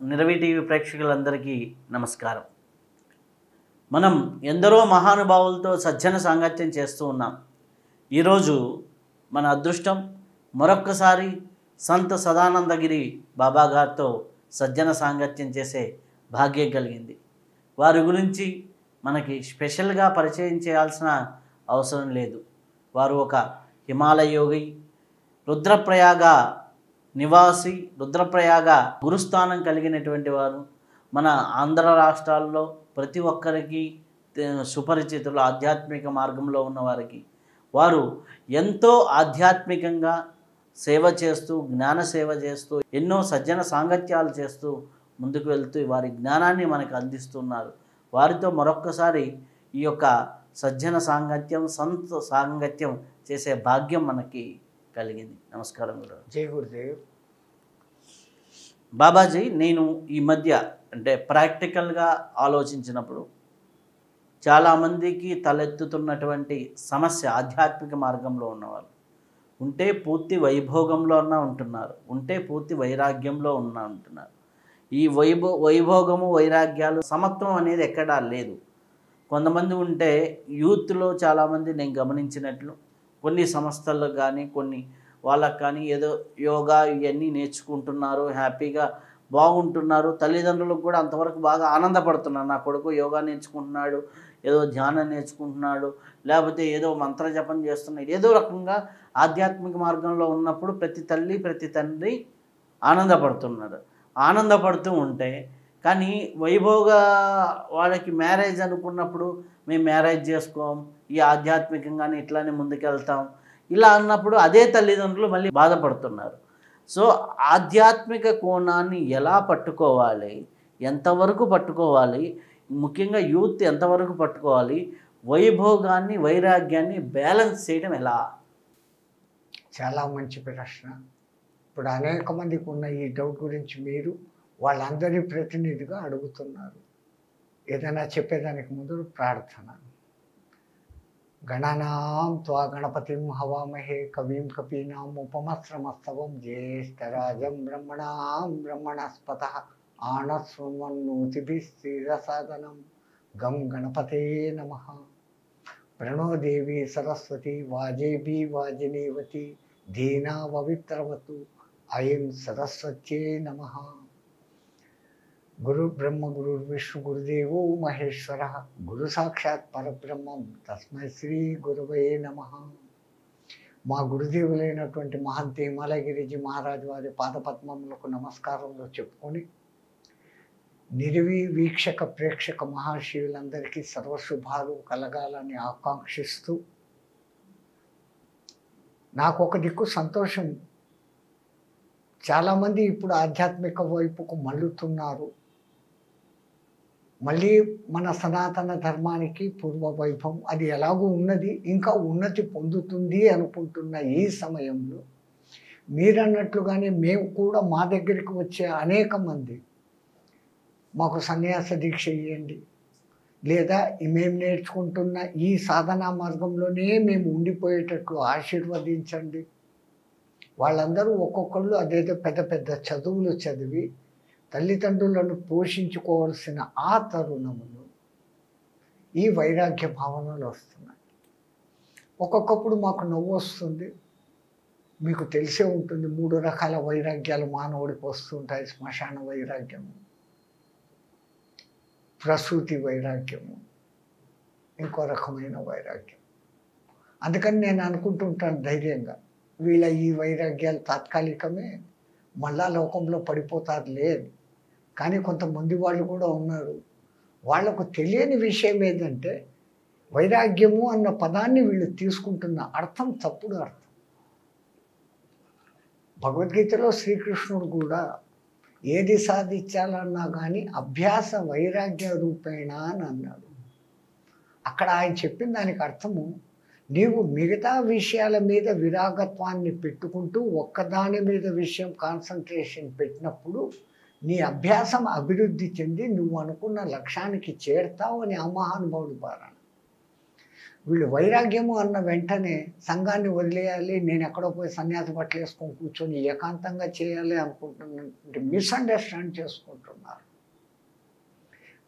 Niravi TV ప్రేక్షకులందరికీ నమస్కారం. మనం ఎందరో మహానుభావులతో సజ్జన సాంగత్యం చేస్తూ ఉన్నాం. ఈరోజు మన అదృష్టం మరొక్కసారి సంత సదానందగిరి బాబా గారితో సజ్జన సాంగత్యం చేసే భాగ్యం కలిగింది. వారి గురించి మనకి స్పెషల్గా పరిచయం చేయాల్సిన అవసరం లేదు. వారు ఒక హిమాలయ యోగి, రుద్రప్రయాగ నివాసి, రుద్రప్రయాగ గురుస్థానం కలిగినటువంటి వారు. మన ఆంధ్ర రాష్ట్రాల్లో ప్రతి ఒక్కరికి సుపరిచితులు. ఆధ్యాత్మిక మార్గంలో ఉన్నవారికి వారు ఎంతో ఆధ్యాత్మికంగా సేవ చేస్తూ, జ్ఞాన సేవ చేస్తూ, ఎన్నో సజ్జన సాంగత్యాలు చేస్తూ ముందుకు వెళ్తూ వారి జ్ఞానాన్ని మనకు అందిస్తున్నారు. వారితో మరొక్కసారి ఈ యొక్క సజ్జన సాంగత్యం, సంత సాంగత్యం చేసే భాగ్యం మనకి కలిగింది. నమస్కారం గురు. జై గురుదేవ్. బాబాజీ, నేను ఈ మధ్య అంటే ప్రాక్టికల్గా ఆలోచించినప్పుడు చాలామందికి తలెత్తుతున్నటువంటి సమస్య, ఆధ్యాత్మిక మార్గంలో ఉన్నవాళ్ళు ఉంటే పూర్తి వైభోగంలో ఉంటున్నారు, ఉంటే పూర్తి వైరాగ్యంలో ఉంటున్నారు. ఈ వైభోగము వైరాగ్యాలు సమత్వం అనేది ఎక్కడా లేదు. కొంతమంది ఉంటే యూత్లో చాలామంది నేను గమనించినట్లు కొన్ని సంస్థల్లో కానీ కొన్ని వాళ్ళకు కానీ ఏదో యోగా ఇవన్నీ నేర్చుకుంటున్నారు, హ్యాపీగా బాగుంటున్నారు. తల్లిదండ్రులకు కూడా అంతవరకు బాగా ఆనందపడుతున్నారు. నా కొడుకు యోగా నేర్చుకుంటున్నాడు, ఏదో ధ్యానం నేర్చుకుంటున్నాడు, లేకపోతే ఏదో మంత్ర జపం చేస్తున్నాడు. ఏదో రకంగా ఆధ్యాత్మిక మార్గంలో ఉన్నప్పుడు ప్రతి తల్లి ప్రతి తండ్రి ఆనందపడుతున్నారు. ఆనందపడుతూ ఉంటే కానీ వైభోగ వాళ్ళకి మ్యారేజ్ అనుకున్నప్పుడు మేము మ్యారేజ్ చేసుకోం, ఈ ఆధ్యాత్మికంగానే ఇట్లానే ముందుకెళ్తాం, ఇలా అన్నప్పుడు అదే తల్లిదండ్రులు మళ్ళీ బాధపడుతున్నారు. సో ఆధ్యాత్మిక కోణాన్ని ఎలా పట్టుకోవాలి, ఎంతవరకు పట్టుకోవాలి, ముఖ్యంగా యూత్ ఎంతవరకు పట్టుకోవాలి, వైభోగాన్ని వైరాగ్యాన్ని బ్యాలెన్స్ చేయడం ఎలా? చాలా మంచి ప్రశ్న. ఇప్పుడు అనేక మందికి ఉన్న ఈ డౌట్ గురించి మీరు వాళ్ళందరి ప్రతినిధిగా అడుగుతున్నారు. ఏదైనా చెప్పేదానికి ముందు ప్రార్థన. గణనాం త్వా గణపతిం హవామహే కవిం కపీనాం ఉపమస్రమస్తవం జ్యేష్ఠరాజం బ్రహ్మణాం బ్రహ్మణస్పతః ఆనశృణ్వన్నోతిభిः శ్రీరసాదనం గం గణపతే నమః. ప్రణో దేవి సరస్వతి వాజేభి వాజినీవతి ధీనా పవిత్రవతు ఐం సరస్వత్యై నమః. గురు బ్రహ్మ గురు విష్ణు గురుదేవో మహేశ్వర గురు సాక్షాత్ పరబ్రహ్మం తస్మై శ్రీ గురువే నమః. మా గురుదేవులైనటువంటి మహంతి హిమాలయగిరిజీ మహారాజు వారి పాదపద్మములకు నమస్కారంలో చెప్పుకొని నిరివి వీక్షక ప్రేక్షక మహాశివులందరికీ సర్వశుభాలు కలగాలని ఆకాంక్షిస్తూ, నాకు ఒక దిక్కు సంతోషం, చాలామంది ఇప్పుడు ఆధ్యాత్మిక వైపుకు మళ్ళుతున్నారు. మళ్ళీ మన సనాతన ధర్మానికి పూర్వ వైభవం అది ఎలాగూ ఉన్నది, ఇంకా ఉన్నతి పొందుతుంది అనుకుంటున్న ఈ సమయంలో మీరన్నట్లుగానే మేము కూడా మా దగ్గరికి వచ్చే అనేక మంది మాకు సన్యాస దీక్ష ఇవ్వండి, లేదా మేము నేర్చుకుంటున్న ఈ సాధనా మార్గంలోనే మేము ఉండిపోయేటట్లు ఆశీర్వదించండి. వాళ్ళందరూ ఒక్కొక్కళ్ళు అదేదో పెద్ద పెద్ద చదువులు చదివి తల్లిదండ్రులను పోషించుకోవాల్సిన ఆ తరుణములు ఈ వైరాగ్య భావనలు వస్తున్నాయి. ఒక్కొక్కప్పుడు మాకు నవ్వు వస్తుంది. మీకు తెలిసే ఉంటుంది, 3 రకాల వైరాగ్యాలు మానవుడికి వస్తుంటాయి. శ్మశాన వైరాగ్యము, ప్రసూతి వైరాగ్యము, ఇంకో రకమైన వైరాగ్యం. అందుకని నేను అనుకుంటుంటాను ధైర్యంగా, వీళ్ళ ఈ వైరాగ్యాలు తాత్కాలికమే, మళ్ళా లోకంలో పడిపోతారు లేదు. కానీ కొంతమంది వాళ్ళు కూడా ఉన్నారు, వాళ్లకు తెలియని విషయం ఏంటంటే వైరాగ్యము అన్న పదాన్ని వీళ్ళు తీసుకుంటున్న అర్థం తప్పుడు అర్థం. భగవద్గీతలో శ్రీకృష్ణుడు కూడా ఏది సాధించాలన్నా కానీ అభ్యాస వైరాగ్య రూపేణ అని అన్నాడు. అక్కడ ఆయన చెప్పిన దానికి అర్థము, నీవు మిగతా విషయాల మీద విరాగత్వాన్ని పెట్టుకుంటూ ఒక్కదాని మీద విషయం కాన్సన్ట్రేషన్ పెట్టినప్పుడు నీ అభ్యాసం అభివృద్ధి చెంది నువ్వు అనుకున్న లక్ష్యానికి చేరుతావు అని ఆ మహానుభావుడు భారణ. వీళ్ళు వైరాగ్యము అన్న వెంటనే సంఘాన్ని వదిలేయాలి, నేను ఎక్కడో పోయి సన్యాసి బట్టలు వేసుకొని కూర్చొని ఏకాంతంగా చేయాలి అనుకుంటున్న మిస్అండర్స్టాండ్ చేసుకుంటున్నారు.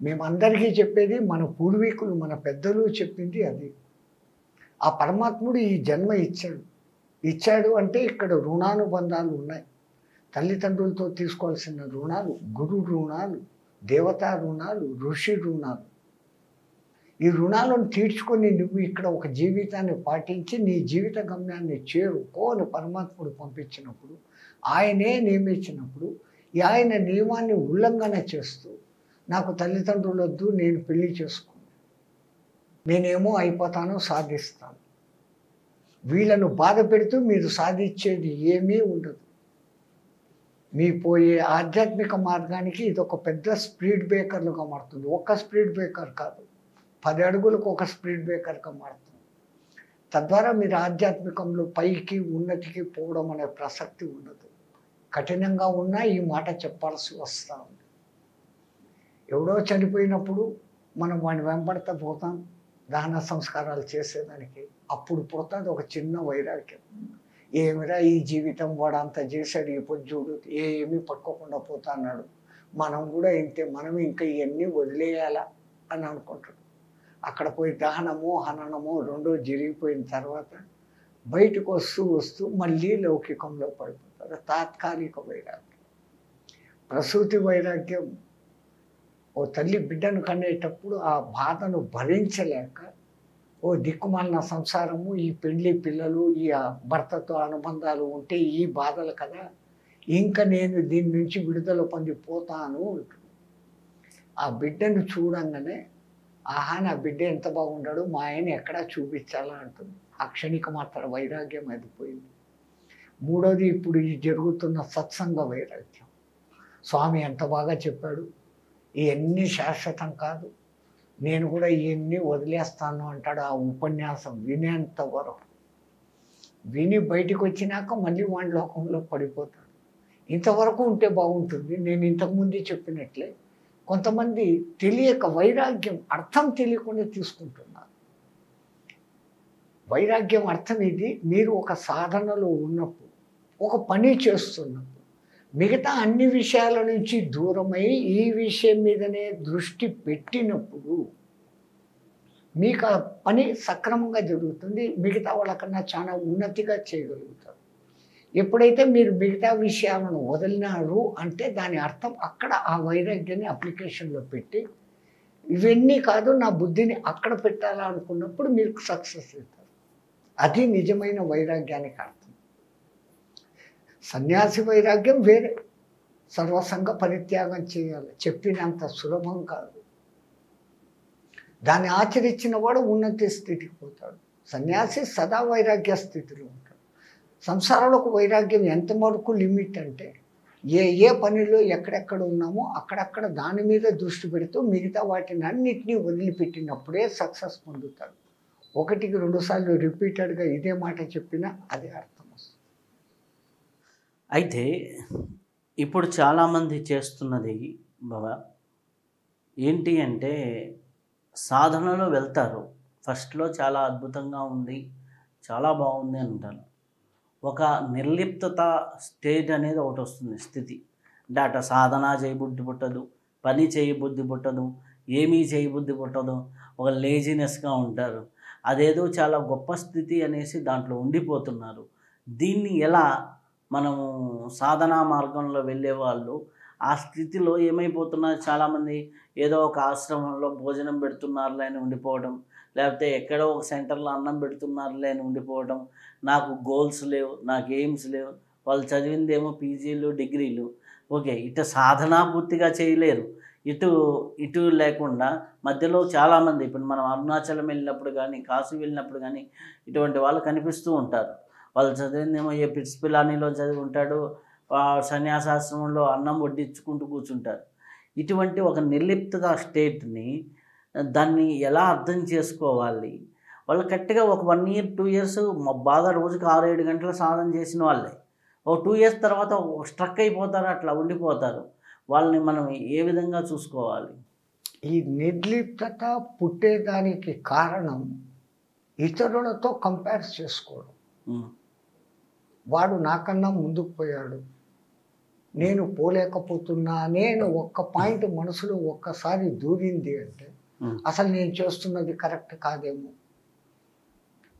మేమందరికీ చెప్పేది మన పూర్వీకులు మన పెద్దలు చెప్పింది అది. ఆ పరమాత్ముడు ఈ జన్మ ఇచ్చాడు అంటే ఇక్కడ రుణానుబంధాలు ఉన్నాయి. తల్లిదండ్రులతో తీసుకోవాల్సిన రుణాలు, గురు రుణాలు, దేవతా రుణాలు, ఋషి రుణాలు. ఈ రుణాలను తీర్చుకొని నువ్వు ఇక్కడ ఒక జీవితాన్ని పాటించి నీ జీవిత గమ్యాన్ని చేరుకో అని పరమాత్ముడు పంపించినప్పుడు, ఆయనే నియమించినప్పుడు, ఆయన నియమాన్ని ఉల్లంఘన చేస్తూ నాకు తల్లిదండ్రులు వద్దు, నేను పెళ్లి చేసుకోను, నేనేమో అయిపోతాను, సాధిస్తాను, వీళ్ళను బాధ పెడుతూ మీరు సాధించేది ఏమీ ఉండదు. మీ పోయే ఆధ్యాత్మిక మార్గానికి ఇది ఒక పెద్ద స్పీడ్ బ్రేకర్లుగా మారుతుంది. ఒక్క స్పీడ్ బ్రేకర్ కాదు, 10 అడుగులకు ఒక స్పీడ్ బ్రేకర్గా మారుతుంది. తద్వారా మీరు ఆధ్యాత్మికంలో పైకి ఉన్నతికి పోవడం అనే ప్రసక్తి ఉండదు. కఠినంగా ఉన్నా ఈ మాట చెప్పాల్సి వస్తూ ఉంది. ఎవడో చనిపోయినప్పుడు మనం వాడిని వెంబడతా పోతాం దహన సంస్కారాలు చేసేదానికి. అప్పుడు పోతుంది ఒక చిన్న వైరాగ్యం. ఏమిరా ఈ జీవితం, వాడు అంత చేశాడు, ఇప్పుడు చూడు ఏమీ పట్టుకోకుండా పోతా అన్నాడు, మనం కూడా ఇంతే, మనం ఇంకా ఇవన్నీ వదిలేయాలా అని అనుకుంటాడు. అక్కడ పోయి దహనమో హననమో రెండో జరిగిపోయిన తర్వాత బయటకు వస్తూ మళ్ళీ లౌకికంలో పడిపోతారు. తాత్కాలిక వైరాగ్యం. ప్రసూతి వైరాగ్యం, ఓ తల్లి బిడ్డను కనేటప్పుడు ఆ బాధను భరించలేక, ఓ దిక్కుమాలిన సంసారము, ఈ పెళ్లి పిల్లలు, ఈ భర్తతో అనుబంధాలు ఉంటే ఈ బాధలు కదా, ఇంకా నేను దీని నుంచి విడుదల పొందిపోతాను అంటుంది. ఆ బిడ్డను చూడంగానే ఆహా నా బిడ్డ ఎంత బాగుండాడు, మా ఆయన ఎక్కడా చూపించాలా అంటుంది. ఆ క్షణిక మాత్ర వైరాగ్యం అయిపోయింది. మూడోది ఇప్పుడు ఈ జరుగుతున్న సత్సంగ వైరాగ్యం. స్వామి ఎంత బాగా చెప్పాడు, ఇవన్నీ శాశ్వతం కాదు, నేను కూడా ఇవన్నీ వదిలేస్తాను అంటాడు. ఆ ఉపన్యాసం వినేంత వరకు, విని బయటికి వచ్చినాక మళ్ళీ వాడి లోకంలో పడిపోతాడు. ఇంతవరకు ఉంటే బాగుంటుంది. నేను ఇంతకుముందే చెప్పినట్లే కొంతమంది తెలియక వైరాగ్యం అర్థం తెలియకుండా తీసుకుంటున్నారు. వైరాగ్యం అర్థం ఇది, మీరు ఒక సాధనలో ఉన్నప్పుడు, ఒక పని చేస్తున్నప్పుడు, మిగతా అన్ని విషయాల నుంచి దూరమై ఈ విషయం మీదనే దృష్టి పెట్టినప్పుడు మీకు ఆ పని సక్రమంగా జరుగుతుంది. మిగతా వాళ్ళకన్నా చాలా ఉన్నతిగా చేయగలుగుతారు. ఎప్పుడైతే మీరు మిగతా విషయాలను వదిలినారు అంటే దాని అర్థం అక్కడ ఆ వైరాగ్యాన్ని అప్లికేషన్లో పెట్టి ఇవన్నీ కాదు నా బుద్ధిని అక్కడ పెట్టాలా అనుకున్నప్పుడు మీరు సక్సెస్ అవుతారు. అది నిజమైన వైరాగ్యానికి అర్థం. సన్యాసి వైరాగ్యం వేరే, సర్వసంగ పరిత్యాగం చేయాలి, చెప్పినంత సులభం కాదు. దాన్ని ఆచరించిన వాడు ఉన్నత స్థితికి పోతాడు. సన్యాసి సదా వైరాగ్య స్థితిలో ఉంటాడు. సంసారాలకు వైరాగ్యం ఎంత వరకు లిమిట్ అంటే ఏ పనిలో ఎక్కడెక్కడ ఉన్నామో అక్కడక్కడ దాని మీద దృష్టి పెడుతూ మిగతా వాటిని అన్నిటినీ వదిలిపెట్టినప్పుడే సక్సెస్ పొందుతాడు. 1-2 సార్లు రిపీటెడ్గా ఇదే మాట చెప్పినా అదే అర్థం వస్తుంది. అయితే ఇప్పుడు చాలామంది చేస్తున్నది బాబా ఏంటి అంటే, సాధనలో వెళ్తారు, ఫస్ట్లో చాలా అద్భుతంగా ఉంది, చాలా బాగుంది అంటారు. ఒక నిర్లిప్తత స్టేజ్ అనేది ఒకటి వస్తుంది, స్థితి. అంటే అట సాధన చేయబుద్ధి పుట్టదు, పని చేయబుద్ధి పుట్టదు, ఏమీ చేయబుద్ధి పుట్టదు, ఒక లేజినెస్గా ఉంటారు. అదేదో చాలా గొప్ప స్థితి అనేసి దాంట్లో ఉండిపోతున్నారు. దీన్ని ఎలా మనము సాధనా మార్గంలో వెళ్ళే వాళ్ళు ఆ స్థితిలో ఏమైపోతున్నారు, చాలామంది ఏదో ఒక ఆశ్రమంలో భోజనం పెడుతున్నారులే అని ఉండిపోవడం, లేకపోతే ఎక్కడో ఒక సెంటర్లో అన్నం పెడుతున్నారులే అని ఉండిపోవడం, నాకు గోల్స్ లేవు, నాకు ఎయిమ్స్ లేవు. వాళ్ళు చదివిందేమో పీజీలు డిగ్రీలు, ఓకే, ఇటు సాధన పూర్తిగా చేయలేరు, ఇటు లేకుండా మధ్యలో చాలామంది, ఇప్పుడు మనం అరుణాచలం వెళ్ళినప్పుడు కానీ కాశీ వెళ్ళినప్పుడు కానీ ఇటువంటి వాళ్ళు కనిపిస్తూ ఉంటారు. వాళ్ళు చదివిందేమో ఏ పిట్స్ పిలానీలో చదివి ఉంటాడు, సన్యాసాశ్రమంలో అన్నం వడ్డించుకుంటూ కూర్చుంటారు. ఇటువంటి ఒక నిర్లిప్తత స్టేట్ని దాన్ని ఎలా అర్థం చేసుకోవాలి? వాళ్ళు కరెక్ట్గా ఒక 1 year 2 years బాగా రోజుకి 6-7 గంటల సాధన చేసిన వాళ్ళే ఒక 2 years తర్వాత స్ట్రక్ అయిపోతారు, అట్లా ఉండిపోతారు. వాళ్ళని మనం ఏ విధంగా చూసుకోవాలి? ఈ నిర్లిప్తత పుట్టేదానికి కారణం ఇతరులతో కంపేర్ చేసుకోవడం. ఉమ్, వాడు నాకన్నా ముందుకు పోయాడు, నేను పోలేకపోతున్నా నేను ఒక్క పాయింట్ మనసులో ఒక్కసారి దూరింది అంటే ఉమ్, అసలు నేను చేస్తున్నది కరెక్ట్ కాదేమో,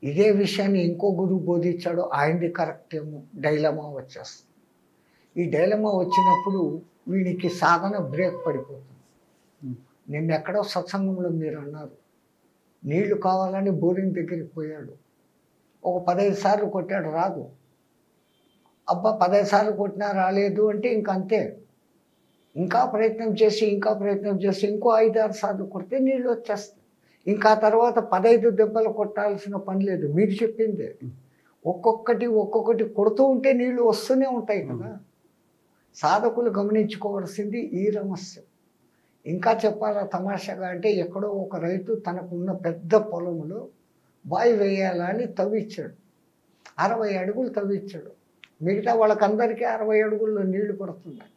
ఇదే విషయాన్ని ఇంకో గురువు బోధించాడు, ఆయనది కరెక్ట్ ఏమో, డైలమా వచ్చేస్తుంది. ఈ డైలమా వచ్చినప్పుడు వీడికి సాధన బ్రేక్ పడిపోతుంది. ఉమ్, నిన్న ఎక్కడో సత్సంగంలో మీరు అన్నారు, నీళ్లు కావాలని బోరింగ్ దగ్గరికి పోయాడు, ఒక 15 సార్లు కొట్టాడు, రాదు. అబ్బా 15 సార్లు కొట్టినా రాలేదు అంటే ఇంక అంతే, ఇంకా ప్రయత్నం చేసి ఇంకో 5-6 సార్లు కొడితే నీళ్ళు వచ్చేస్తాయి. ఇంకా తర్వాత 15 దెబ్బలు కొట్టాల్సిన పని లేదు, మీరు చెప్పిందే. ఒక్కొక్కటి కొడుతూ ఉంటే నీళ్లు వస్తూనే ఉంటాయి కదా. సాధకులు గమనించుకోవాల్సింది ఈ రహస్యం. ఇంకా చెప్పాలా తమాషాగా అంటే, ఎక్కడో ఒక రైతు తనకున్న పెద్ద పొలంలో బావి వేయాలని తవ్విచ్చాడు, 60 అడుగులు తవ్విచ్చాడు. మిగతా వాళ్ళకందరికీ 60 అడుగుల్లో నీళ్లు పడుతున్నాయి.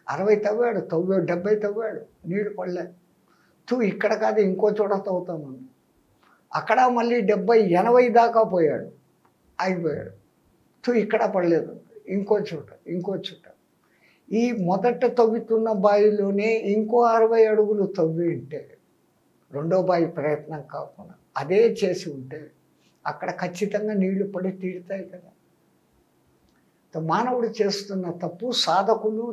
60 తవ్వాడు, 70 తవ్వాడు, నీళ్లు పడలే. ఇక్కడ కాదు ఇంకో చోట తవ్వుతామని, అక్కడ మళ్ళీ 70-80 దాకా పోయాడు, ఆగిపోయాడు. ఇక్కడ పడలేదు, ఇంకో చోట. ఈ మొదట తవ్వుతున్న బావిలోనే ఇంకో 60 అడుగులు తవ్వి ఉంటే, రెండో బావి ప్రయత్నం కాకుండా అదే చేసి ఉంటే అక్కడ ఖచ్చితంగా నీళ్లు పడి తీరుతాయి కదా. మానవుడు చేస్తున్న తప్పు, సాధకులు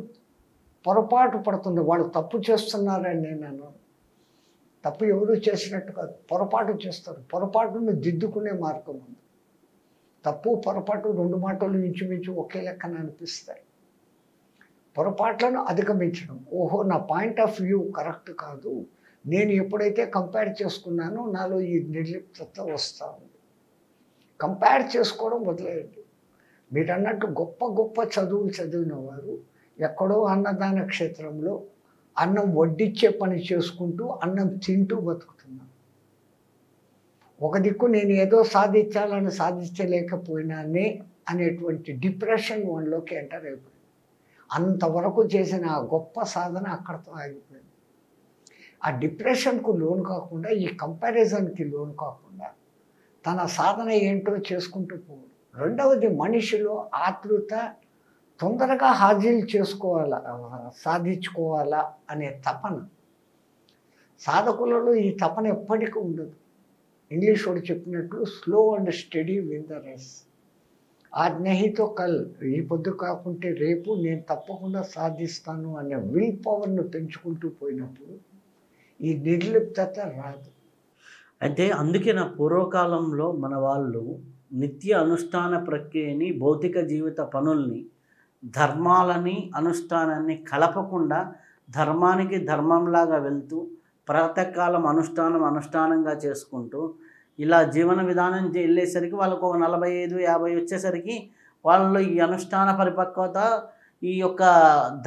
పొరపాటు పడుతుంది. వాళ్ళు తప్పు చేస్తున్నారని నేను అన్నాను. తప్పు ఎవరు చేసినట్టు కాదు, పొరపాటు చేస్తారు. పొరపాటును దిద్దుకునే మార్గం ఉంది. తప్పు పొరపాటు 2 మాటలు ఇంచుమించు ఒకే లెక్కన అనిపిస్తాయి. పొరపాట్లను అధిగమించడం, ఓహో నా పాయింట్ ఆఫ్ వ్యూ కరెక్ట్ కాదు, నేను ఎప్పుడైతే కంపేర్ చేసుకున్నానో నాలో ఈ నిర్లిప్తత వస్తూ ఉంది. కంపేర్ చేసుకోవడం వదిలేయండి. మీరు అన్నట్టు గొప్ప చదువులు చదివిన వారు ఎక్కడో అన్నదాన క్షేత్రంలో అన్నం వడ్డిచ్చే పని చేసుకుంటూ అన్నం తింటూ బతుకుతున్నాను. ఒక దిక్కు నేను ఏదో సాధించాలని సాధించలేకపోయినానే అనేటువంటి డిప్రెషన్ వాళ్ళలోకి ఎంటర్ అయిపోయింది. అంతవరకు చేసిన ఆ గొప్ప సాధన అక్కడితో ఆగిపోయింది. ఆ డిప్రెషన్కు లోను కాకుండా, ఈ కంపారిజన్కి లోను కాకుండా తన సాధన ఏంటో చేసుకుంటూ పోవడం. రెండవది మనిషిలో ఆతృత, తొందరగా హాజీలు చేసుకోవాలా, సాధించుకోవాలా అనే తపన. సాధకులలో ఈ తపన ఎప్పటికీ ఉండదు. ఇంగ్లీష్ వాడు చెప్పినట్లు slow and steady win the race. ఆజ్ఞహితో కల్, ఈ పొద్దు కాకుంటే రేపు నేను తప్పకుండా సాధిస్తాను అనే విల్ పవర్ను పెంచుకుంటూ పోయినప్పుడు ఈ నిర్లిప్తత రాదు. అయితే అందుకే నా పూర్వకాలంలో మన వాళ్ళు నిత్య అనుష్ఠాన ప్రక్రియని, భౌతిక జీవిత పనుల్ని, ధర్మాలని అనుష్ఠానాన్ని కలపకుండా ధర్మానికి ధర్మంలాగా వెళ్తూ ప్రాతకాలం అనుష్ఠానంగా చేసుకుంటూ ఇలా జీవన విధానం వెళ్ళేసరికి వాళ్ళకు ఒక 45-50 వచ్చేసరికి వాళ్ళు ఈ అనుష్ఠాన పరిపక్వత, ఈ యొక్క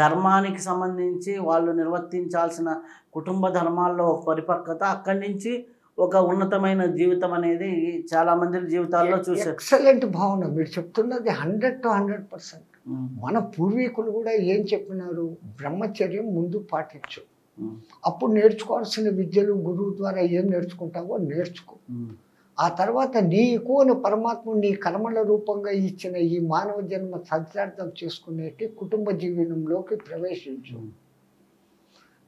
ధర్మానికి సంబంధించి వాళ్ళు నిర్వర్తించాల్సిన కుటుంబ ధర్మాల్లో ఒక పరిపక్వత, అక్కడి నుంచి ఒక ఉన్నతమైన జీవితం అనేది చాలామంది జీవితాల్లో చూసారు. ఎక్సలెంట్ భావన మీరు చెప్తున్నది 100% మన పూర్వీకులు కూడా ఏం చెప్పినారు, బ్రహ్మచర్యం ముందు పాటించు, అప్పుడు నేర్చుకోవాల్సిన విద్యలు గురువు ద్వారా ఏం నేర్చుకుంటావో నేర్చుకో, ఆ తర్వాత నీకు అని పరమాత్మ నీ కర్మల రూపంగా ఇచ్చిన ఈ మానవ జన్మ సత్యార్థం చేసుకునేటి కుటుంబ జీవనంలోకి ప్రవేశించు.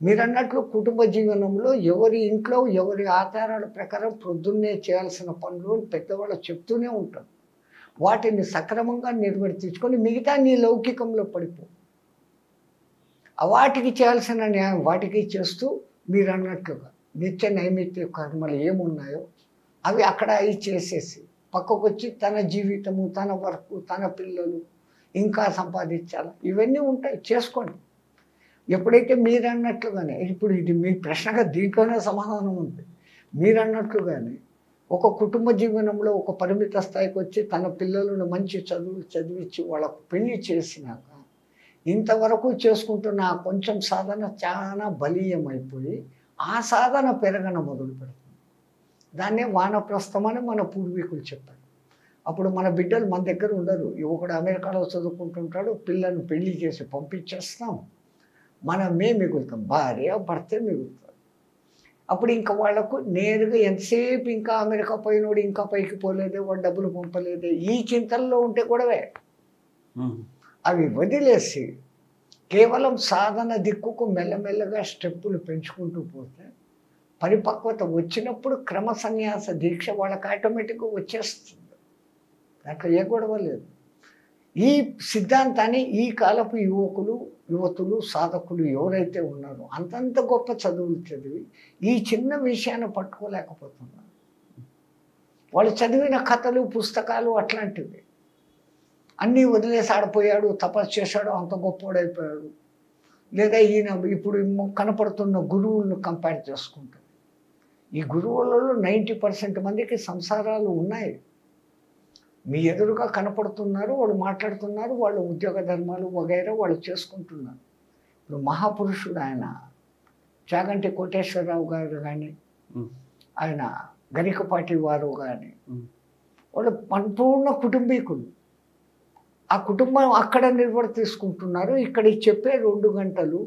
మీరు అన్నట్లు కుటుంబ జీవనంలో ఎవరి ఇంట్లో ఎవరి ఆచారాల ప్రకారం ప్రొద్దున్నే చేయాల్సిన పనులు పెద్దవాళ్ళు చెప్తూనే ఉంటారు. వాటిని సక్రమంగా నిర్వర్తించుకొని మిగతా నీ లౌకికంలో పడిపో. వాటికి చేయాల్సిన న్యాయం వాటికి చేస్తూ మీరు అన్నట్లుగా నిత్య నైమిత్య కర్మలు ఏమున్నాయో అవి అక్కడ అవి చేసేసి పక్కకు వచ్చి తన జీవితము, తన వర్క్, తన పిల్లలు ఇంకా సంపాదించాలి, ఇవన్నీ ఉంటాయి, చేసుకోండి. ఎప్పుడైతే మీరు అన్నట్లుగానే, ఇప్పుడు ఇది మీ ప్రశ్నగా దీంట్లోనే సమాధానం ఉంది. మీరు అన్నట్లుగానే ఒక కుటుంబ జీవనంలో ఒక పరిమిత స్థాయికి వచ్చి తన పిల్లలను మంచి చదువులు చదివించి వాళ్ళకు పెళ్లి చేసినాక ఇంతవరకు చేసుకుంటున్న ఆ కొంచెం సాధన చాలా బలీయమైపోయి ఆ సాధన పెరగన మొదలు పెడుతుంది. దాన్నే వానప్రస్థం అని మన పూర్వీకులు చెప్పారు. అప్పుడు మన బిడ్డలు మన దగ్గర ఉండరు, ఒకడు అమెరికాలో చదువుకుంటుంటాడు, పిల్లను పెళ్లి చేసి పంపించేస్తాం, మనమే మిగులుతాం, భార్య భర్తే మిగులుతారు. అప్పుడు ఇంకా వాళ్ళకు నేరుగా ఎంతసేపు ఇంకా అమెరికా పోయినోడు ఇంకా పైకి పోలేదే, వాడు డబ్బులు పంపలేదే, ఈ చింతల్లో ఉంటే గొడవే. అవి వదిలేసి కేవలం సాధన దిక్కుకు మెల్లమెల్లగా స్టెప్పులు పెంచుకుంటూ పోతే పరిపక్వత వచ్చినప్పుడు క్రమ సన్యాస దీక్ష వాళ్ళకి ఆటోమేటిక్గా వచ్చేస్తుంది. దాంట్లో ఏ గొడవ లేదు. ఈ సిద్ధాంతాన్ని ఈ కాలపు యువతులు సాధకులు ఎవరైతే ఉన్నారో అంతంత గొప్ప చదువులు చదివి ఈ చిన్న విషయాన్ని పట్టుకోలేకపోతున్నారు. వాళ్ళు చదివిన కథలు పుస్తకాలు అట్లాంటివి అన్నీ వదిలేసి ఆడిపోయాడు, తపస్సు చేశాడు, అంత గొప్పోడైపోయాడు. లేదా ఈయన ఇప్పుడు కనపడుతున్న గురువులను కంపేర్ చేసుకుంటారు. ఈ గురువులలో 90% మందికి సంసారాలు ఉన్నాయి. మీ ఎదురుగా కనపడుతున్నారు, వాళ్ళు మాట్లాడుతున్నారు, వాళ్ళ ఉద్యోగ ధర్మాలు వగైరా వాళ్ళు చేసుకుంటున్నారు. ఇప్పుడు మహాపురుషుడు ఆయన చాగంటి కోటేశ్వరరావు గారు కానీ, ఆయన గరికపాటి వారు కానీ, వాళ్ళు సంపూర్ణ కుటుంబీకులు. ఆ కుటుంబం అక్కడ నిర్వర్తించుకుంటున్నారు. ఇక్కడ చెప్పే 2 గంటలు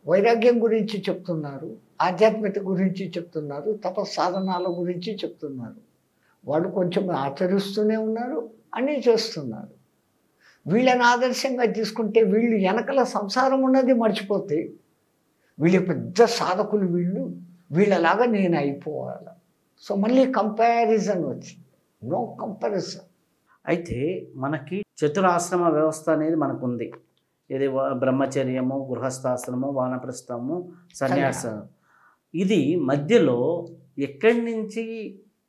వైరాగ్యం గురించి చెప్తున్నారు, ఆధ్యాత్మికత గురించి చెప్తున్నారు, సాధనాల గురించి చెప్తున్నారు. వాళ్ళు కొంచెం ఆచరిస్తూనే ఉన్నారు, అన్నీ చేస్తున్నారు. వీళ్ళని ఆదర్శంగా తీసుకుంటే వీళ్ళు వెనకల సంసారం ఉన్నది మర్చిపోతే వీళ్ళు పెద్ద సాధకులు, వీళ్ళలాగా నేను అయిపోవాలి. సో మళ్ళీ కంపారిజన్ వచ్చింది. No comparison. అయితే మనకి చతురాశ్రమ వ్యవస్థ అనేది మనకు ఉంది. ఇది బ్రహ్మచర్యము, గృహస్థాశ్రమము, వానప్రస్థము, సన్యాసం. ఇది మధ్యలో ఎక్కడి నుంచి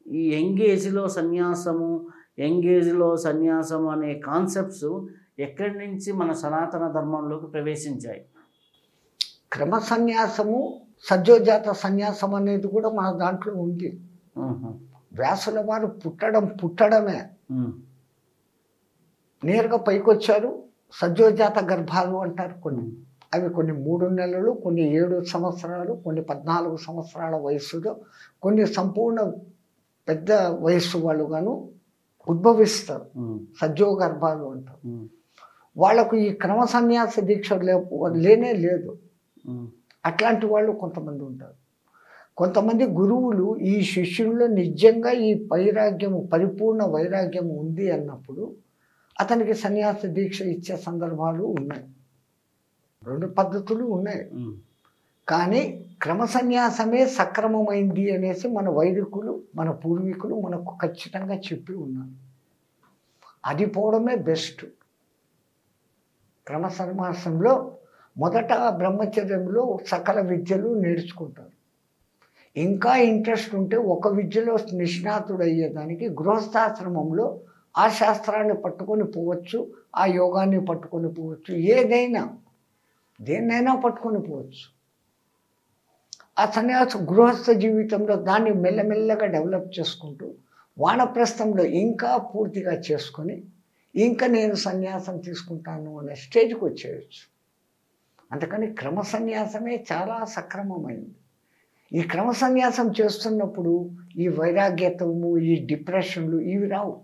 ఈ యంగేజ్లో సన్యాసము అనే కాన్సెప్ట్స్ ఎక్కడి నుంచి మన సనాతన ధర్మంలోకి ప్రవేశించాయి? క్రమ సన్యాసము, సజ్జోజాత సన్యాసం అనేది కూడా మన దాంట్లో ఉంది. వ్యాసుల వారు పుట్టడమే నేరుగా పైకి వచ్చారు. సజ్జోజాత గర్భాలు అంటారు కొన్ని. అవి కొన్ని 3 నెలలు, కొన్ని 7 సంవత్సరాలు, కొన్ని 14 సంవత్సరాల వయస్సులో, కొన్ని సంపూర్ణ పెద్ద వయస్సు వాళ్ళుగాను ఉద్భవిస్తారు. సజ్జో గర్భాలు అంటారు. వాళ్ళకు ఈ క్రమ సన్యాస దీక్ష లేనే లేదు. అట్లాంటి వాళ్ళు కొంతమంది ఉంటారు. కొంతమంది గురువులు ఈ శిష్యుల్లో నిజంగా ఈ వైరాగ్యము, పరిపూర్ణ వైరాగ్యము ఉంది అన్నప్పుడు అతనికి సన్యాస దీక్ష ఇచ్చే సందర్భాలు ఉన్నాయి. 2 పద్ధతులు ఉన్నాయి. కానీ క్రమ సన్యాసమే సక్రమమైంది అనేసి మన వైదికులు, మన పూర్వీకులు మనకు ఖచ్చితంగా చెప్పి ఉన్నారు. అది పోవడమే బెస్ట్. క్రమ సన్యాసంలో మొదట బ్రహ్మచర్యంలో సకల విద్యలు నేర్చుకుంటారు. ఇంకా ఇంట్రెస్ట్ ఉంటే ఒక విద్యలో నిష్ణాతుడు అయ్యేదానికి గృహస్థాశ్రమంలో ఆ శాస్త్రాన్ని పట్టుకొని పోవచ్చు, ఆ యోగాన్ని పట్టుకొని పోవచ్చు, దేన్నైనా పట్టుకొని పోవచ్చు. ఆ సన్యాస గృహస్థ జీవితంలో దాన్ని మెల్లమెల్లగా డెవలప్ చేసుకుంటూ వానప్రస్థంలో ఇంకా పూర్తిగా చేసుకొని ఇంకా నేను సన్యాసం తీసుకుంటాను అనే స్టేజ్కి వచ్చేయచ్చు. అందుకని క్రమ సన్యాసమే చాలా సక్రమమైంది. ఈ క్రమ సన్యాసం చేస్తున్నప్పుడు ఈ వైరాగ్యతము, ఈ డిప్రెషన్లు ఇవి రావు,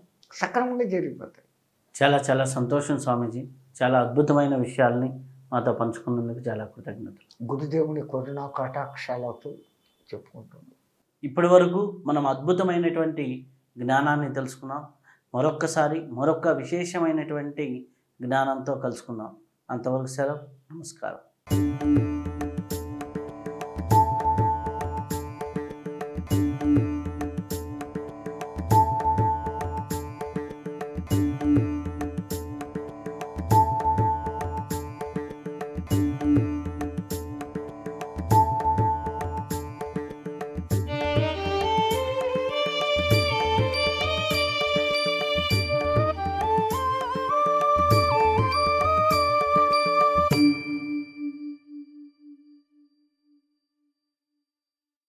సక్రమంగా జరిగిపోతాయి. చాలా చాలా సంతోషం స్వామీజీ. చాలా అద్భుతమైన విషయాల్ని మాతో పంచుకున్నందుకు చాలా కృతజ్ఞతలు. గురుదేవుని కరుణా కటాక్షాలతో చెప్పుకుంటున్నాం. ఇప్పటి వరకు మనం అద్భుతమైనటువంటి జ్ఞానాన్ని తెలుసుకున్నాం. మరొక్కసారి మరొక విశేషమైనటువంటి జ్ఞానంతో కలుసుకుందాం. అంతవరకు సెలవు. నమస్కారం.